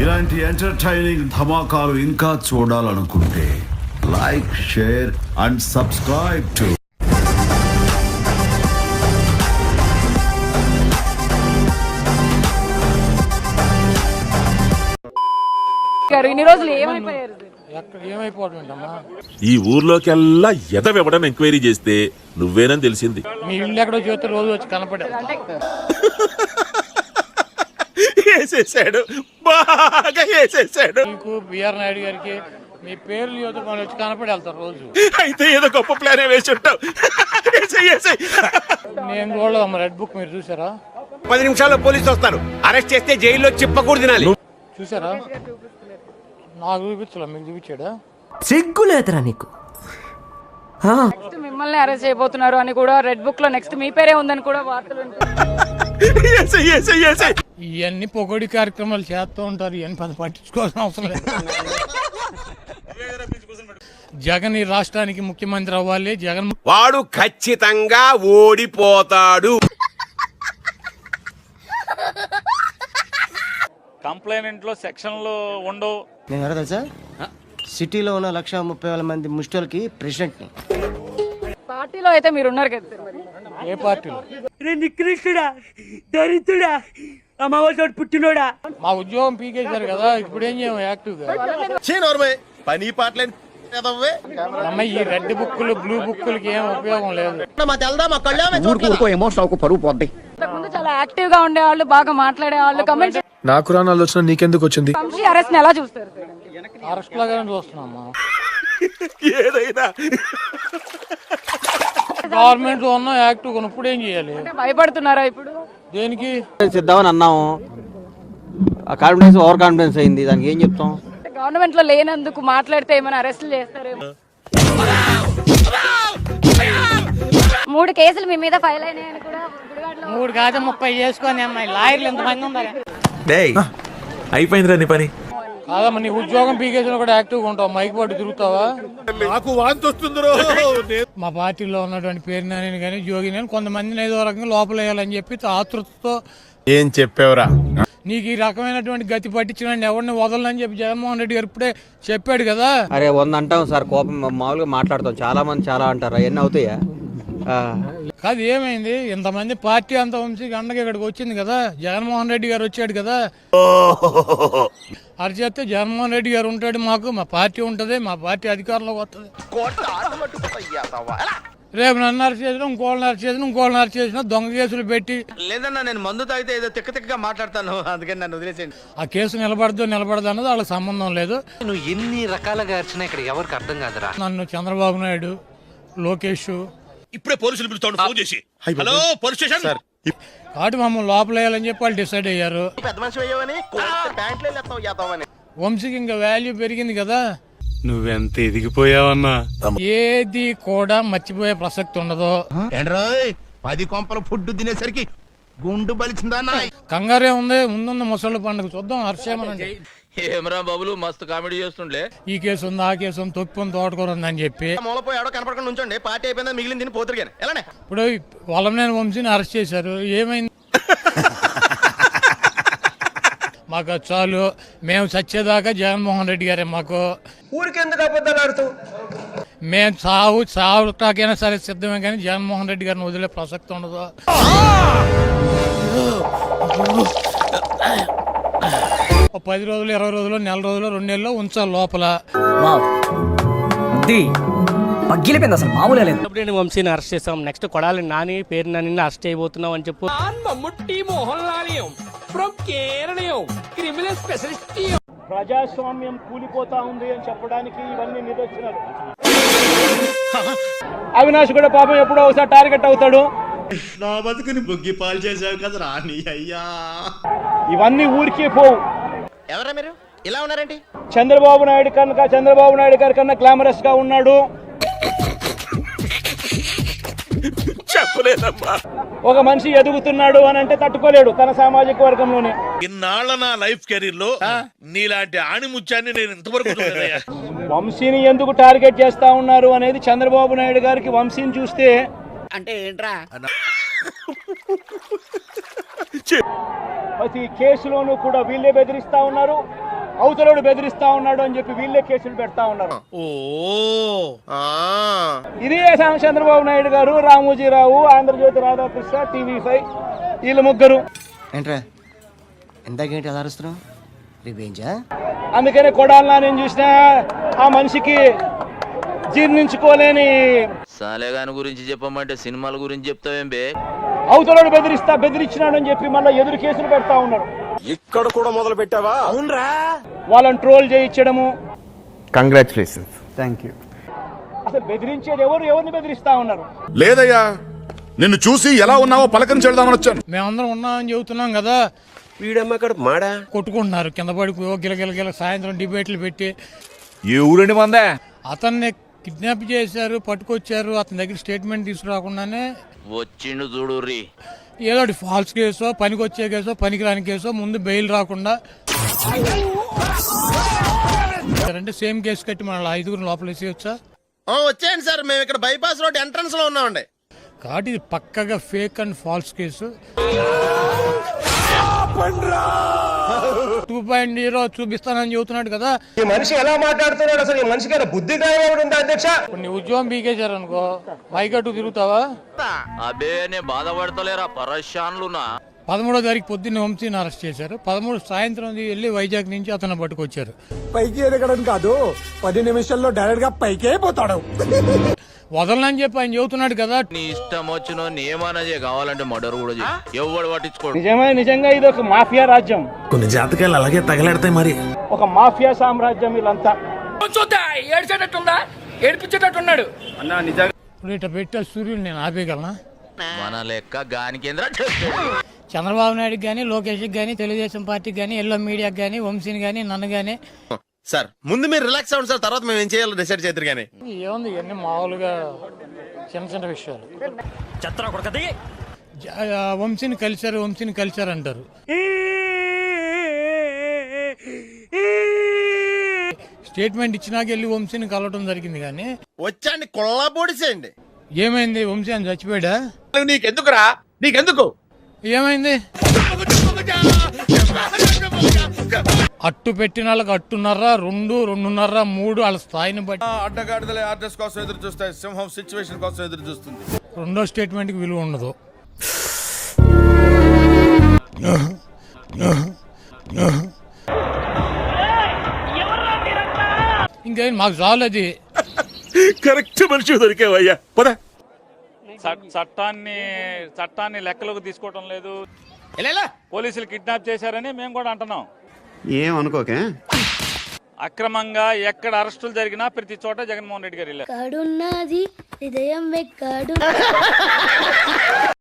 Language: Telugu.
ఇలాంటి ఎంటర్టైనింగ్ ధమాకాలు ఇంకా చూడాలనుకుంటే like, share and subscribe to ఇన్ని రోజులు ఏమైపోయారు? ఈ ఊర్లోకెల్లా ఎదవెవడం ఎంక్వైరీ చేస్తే నువ్వేనని తెలిసింది. మీ ఇల్లు ఎక్కడో చూస్తే రోజు వచ్చి కనపడే వేసేసాడు, బాగా వేసేసాడు. మీకు బిఆర్ నాయుడు గారికి మీ పేర్లు యువత వాళ్ళు వచ్చి కనపడి వెళ్తారు రోజు. అయితే ఏదో గొప్ప ప్లాన్ వేసి ఉంటావు. నేను చూడలేదమ్మా రెడ్ బుక్, మీరు చూసారా? 10 నిమిషాల్లో పోలీసులు వస్తారు, అరెస్ట్ చేస్తే జైల్లో చిప్పకూడదు తినాలి. చూసారా? నాకు చూపించలే, మీకు చూపించాడా? సిగ్గులేదురా నీకు? మిమ్మల్ని అరెస్ట్ చేయబోతున్నారు అని కూడా రెడ్ బుక్ లో నెక్స్ట్ మీ పేరే ఉందని కూడా వార్తలు ఇవన్నీ పొగడి కార్యక్రమాలు చేస్తూ ఉంటారు, ఇవన్నీ పట్టించుకోవాల్సిన అవసరం లేదు. జగన్ ఈ రాష్ట్రానికి ముఖ్యమంత్రి అవ్వాలి. జగన్ వాడు ఖచ్చితంగా ఓడిపోతాడు. కంప్లైంట్ లో సెక్షన్లు ఉండవు. నేను ఎవరో తెలుసా? సిటీలో ఉన్న 130,000 మంది ముష్టిలకి ప్రెసిడెంట్ ని. పార్టీలో అయితే మీరు ఉన్నారు కదా సార్, మరి ఏ పార్టీలో? నికృష్టుడా, దరిద్రుడా, అమ్మవారి పుట్టినోడా. మా ఉద్యోగం పీకేశారు కదా, ఇప్పుడు ఏం చేయము యాక్టివ్ గా. పని పాటలేని అమ్మాయి ఈ రెడ్ బుక్కులు బ్లూ బుక్కులకి ఏం ఉపయోగం లేదు. ముందు చాలా యాక్టివ్ గా ఉండేవాళ్ళు, బాగా మాట్లాడేవాళ్ళు. కమెంట్స్ నాకు రానాలు వచ్చిన నీకెందుకు వచ్చింది? వంశీ అరెస్ట్ ఎలా చూస్తారు సార్? అరెస్ట్ లాగానే చూస్తున్నామ్మా. ఏదైనా గవర్నమెంట్ లో ఉన్న యాక్టివ్ ఇప్పుడు ఏం చేయాలి? భయపడుతున్నారా ఇప్పుడు? దేనికి చేద్దామని అన్నాము, ఆ కాన్ఫిడెన్స్ ఓవర్ కాన్ఫిడెన్స్ అయింది. దానికి ఏం చెప్తాం? గవర్నమెంట్ లో లేనందుకు మాట్లాడితే ఏమైనా అరెస్టులు చేస్తారేమో. 3 కేసులు మీ మీద ఫైల్ అయినాయని కూడా 3 కాదు 30 చేసుకొని అమ్మాయి లాయర్లు ఎంతమంది ఉన్నారు? అయిపోయిందిరా నీ పని. కాదమ్మా, నీ ఉద్యోగం పీకేసిన కూడా యాక్టివ్ గా ఉంటావు, మైక్ పట్టు తిరుగుతావా? నాకు వాంతి వస్తుందిరో. మా పార్టీలో ఉన్నటువంటి పేరు నాని కానీ జోగి నేను కొంతమందిని ఏదో రకంగా లోపల వేయాలని చెప్పి ఆతృతతో. ఏం చెప్పావురా? నీకు ఈ రకమైనటువంటి గతి పట్టించిన ఎవరిని వదలని చెప్పి జగన్మోహన్ రెడ్డి గారు ఇప్పుడే చెప్పాడు కదా. అరే 100 అంటాం సార్, కోపం మామూలుగా మాట్లాడతాం. చాలా మంది చాలా అంటారు, అవన్నీ అవుతాయా? కాదు, ఏమైంది? ఇంతమంది పార్టీ అంత వంశీ అండగా ఇక్కడికి వచ్చింది కదా, జగన్మోహన్ రెడ్డి గారు వచ్చాడు కదా. అరిచేస్తే జగన్మోహన్ రెడ్డి గారు ఉంటాడు, మాకు మా పార్టీ ఉంటది, మా పార్టీ అధికారంలోకి వస్తుంది. రేపు నన్ను అరెస్ట్ చేసిన, ఇంకోళ్ళని అరెస్ట్ చేసిన, ఇంకోళ్ళని అరెస్ట్ చేసిన, దొంగ కేసులు పెట్టి. లేదన్నా, నేను మందు తాగితే ఏదో తిక్కగా మాట్లాడతాను, అందుకని నన్ను వదిలేసేయండి. ఆ కేసు నిలబడదు అన్నది వాళ్ళకి సంబంధం లేదు. నువ్వు ఎన్ని రకాలుగా అర్చన ఇక్కడ ఎవరికి అర్థం కాదురా. నన్ను చంద్రబాబు నాయుడు, లోకేష్ ఇప్పుడే పోలీసులు పిలుస్తాను ఫోన్ చేసి. Hello police station. కాబట్టి మమ్మల్ని లోపల వేయాలని చెప్పి వాళ్ళు డిసైడ్ అయ్యారు. పెద్ద మనిషి అయ్యావని వంశీకి ఇంకా వాల్యూ పెరిగింది కదా. నువ్వెంత ఎదిగిపోయావన్నా. ఏది కూడా మర్చిపోయే ప్రసక్తి ఉండదు. 10 కొంపల ఫుడ్ తినేసరికి గుండు బలిచిందా? కంగారే ఉంది, ముందున్న ముసళ్ళ పండుగ చూద్దాం. హర్షేమనండి, ఏమరా బాబులు మస్తు కామెడీ చేస్తుండే. ఈ కేసు ఉంది, ఆ కేసు ఉంది, తొక్కుని తోటకూర ఉందని చెప్పి మూలపోయి ఎవడో కనపడకుండా ఉంచండి, పార్టీ అయిపోయిందా మిగిలిన తిని పోతురు కానీ ఎలానే. ఇప్పుడు వల్లభనేని వంశీని అరెస్ట్ చేశారు, ఏమైంది? మాకు చాలు, మేము చచ్చేదాకా జగన్మోహన్ రెడ్డి గారే మాకు. ఊరికెందుకు అబద్ధాలు ఆడుతావు? మేము చావుటాకైనా సరే సిద్ధమే, కానీ జగన్మోహన్ రెడ్డి గారిని వదిలే ప్రసక్తి ఉండదు. 10 రోజులు, 20 రోజులు, నెల రోజులు, 2 నెలలు ఉంచాలి లోపల. పగ్గిలిపోయింది, అసలు మామూలుగా లేదు. వంశీని అరెస్ట్ చేసాం, నెక్స్ట్ కొడాలి నాని పేరు నాని అరెస్ట్ చేయబోతున్నాం అని చెప్పు. ప్రజాస్వామ్యం కూలిపోతా ఉంది అని చెప్పడానికి ఇవన్నీ నిదర్శనాలు. అవినాష్ కూడా పాపం ఎప్పుడో ఒకసారి టార్గెట్ అవుతాడు. నా బతుకుని బుగ్గి పాలు చేసావు కదా రాని అయ్యా. ఇవన్నీ ఊరికే పోవు. ఎవరా మీరు ఇలా ఉన్నారేంటి? చంద్రబాబు నాయుడు గారి కన్నా గ్లామరస్ గా ఉన్నాడు. చెప్పలేదమ్మా. ఒక మనిషి ఎదుగుతున్నాడు అని అంటే తట్టుకోలేడు తన సామాజిక వర్గంలోనే. ఇన్నాళ్ళ నా లైఫ్ కెరీర్ లో నీలాంటి ఆణిముత్యాన్ని నేను ఇంతవరకు చూడలేదయ్యా. వంశీని ఎందుకు టార్గెట్ చేస్తా ఉన్నారు అనేది చంద్రబాబు నాయుడు గారికి వంశీని చూస్తే అంటే ఏంట్రా? ప్రతి కేసులోనూ కూడా వీళ్ళే బెదిరిస్తా ఉన్నారు. అవతలోడు బెదిరిస్తా ఉన్నాడు అని చెప్పి వీళ్ళే కేసులు పెడతా ఉన్నారు. ఇదే చంద్రబాబు నాయుడు గారు, రామోజీరావు, ఆంధ్రజ్యోతి రాధాకృష్ణ, TV5 వీళ్ళు ముగ్గురు. ఏంట్రా ఇందాకేంటి ఎలా అరుస్తున్నావు? రివేంజా? అందుకనే కొడాలి నేను చూసిన ఆ మనిషికి జీర్ణించుకోలేని సాలేగాని గురించి చెప్పమంటే సినిమాల గురించి చెప్తావేం బే? అవతలోడు బెదిరించినాడు అని చెప్పి మళ్ళీ ఎదురు కేసులు పెడతా ఉన్నారు. ఇక్కడ కూడా మొదలు పెట్టావా? అవునరా, వాళ్ళని ట్రోల్ చేయించడము. కంగ్రాచులేషన్స్. Thank you. అసలు బెదిరించేది ఎవరిని బెదిరిస్తా ఉన్నారు? లేదయ్యా, నిన్ను చూసి ఎలా ఉన్నావో పలకరించేద్దామని వచ్చాను. మేమందరం ఉన్నామని చెబుతున్నాం కదా, వీడమ్మ ఇక్కడ మాడా కొట్టుకుంటున్నారు కింద పడి గిలగిల సాయంత్రం డిబేట్లు పెట్టి. ఏ ఊరండి మందే? అతన్ని కిడ్నాప్ చేశారు, పట్టుకొచ్చారు. అతని దగ్గర స్టేట్మెంట్ తీసుకురాకుండానే వచ్చిండు చూడుర్రి. ఏదో ఫాల్స్ కేసో, పనికొచ్చే కేసో, పనికిరాని కేసో, ముందు బెయిల్ రాకుండా అంటే సేమ్ కేసు కట్టి మన 5 లోపల వేసేయచ్చా? వచ్చేయండి సార్, మేము ఇక్కడ బైపాస్ రోడ్ ఎంట్రన్స్ లో ఉన్నామండి. కాబట్టి ఇది పక్కగా ఫేక్ అండ్ ఫాల్స్ కేసు. 2.0 చూపిస్తానని చెబుతున్నాడు కదా. ఈ మనిషి ఎలా మాట్లాడుతున్నాడు అసలు? ఈ మనిషికి బుద్ధి ఉందా అధ్యక్ష? నీ ఉద్యోగం బీకేశారు అనుకో, మైకట్టు తిరుగుతావా? అబే నే బాధపడతలేరా పరశాన్లునా. 13వ తారీఖు పొద్దున్న వంశీని అరెస్ట్ చేశారు. 13 సాయంత్రం వెళ్ళి వైజాగ్ నుంచి అతను పట్టుకొచ్చారు. పైకి ఎదగడం కాదు, 10 నిమిషాల్లో డైరెక్ట్ గా పైకే పోతాడు. వదలనని చెప్పి ఆయన చెబుతున్నాడు కదా. నీ ఇష్టం వచ్చిన ఏమన్నా కావాలంటే మర్డర్ కూడా ఎవడు పట్టించుకోడు. నిజంగా ఇది ఒక మాఫియా రాజ్యం. కొన్ని జాతకాలు అలాగే తగలెడతాయి మరి. ఒక మాఫియా సామ్రాజ్యం వీళ్ళంతా. ఏడ్చేటట్టుందా? ఏడిపించేటట్టున్నాడు. ఇప్పుడు ఇట్లా పెట్టే సూర్యుడు నేను ఆపేయగలనా? మన లెక్క గాని కేంద్ర చంద్రబాబు నాయుడుకి కానీ, లోకేష్కి కానీ, తెలుగుదేశం పార్టీకి కానీ, ఎల్లో మీడియాకి కానీ, వంశీని కానీ, నన్ను కానీ. సార్ ముందు మీరు రిలాక్స్ అవ్వండి సార్, తర్వాత మేము ఏం చేయాలో డిసైడ్ చేద్దరు కానీ. ఏముంది, ఇవన్నీ మామూలుగా చిన్న విషయాలు. వంశీని కలిశారు అంటారు. స్టేట్మెంట్ ఇచ్చినాక వెళ్ళి వంశీని కలవటం జరిగింది. కానీ వచ్చాండి కొల్లా పొడిసేయండి. ఏమైంది? వంశీ అని చచ్చిపోయాడా? నీకెందుకురా? నీకెందుకు? ఏమైంది? అట్టు పెట్టిన వాళ్ళకి 8.5, 2, 2.5, 3 వాళ్ళ స్థాయిని బట్టి. అడ్డగాడిదలే ఆర్డర్స్ కోసం ఎదురు చూస్తాయి, సింహం సిచ్యువేషన్ కోసం ఎదురు చూస్తుంది. రెండో స్టేట్మెంట్ కి విలువ ఉండదు. ఇంకా మాకు చాలది. కరెక్ట్ మనిషి దొరికేవయ్యా. పద. చట్టాన్ని లెక్కలోకి తీసుకోవటం లేదు. పోలీసులు కిడ్నాప్ చేశారని మేము కూడా అంటున్నాం. ఏం అనుకోకే. అక్రమంగా ఎక్కడ అరెస్టులు జరిగినా ప్రతి చోట జగన్మోహన్ రెడ్డి గారు వెళ్ళారు. కాడున్నది హృదయం ఎక్కడు.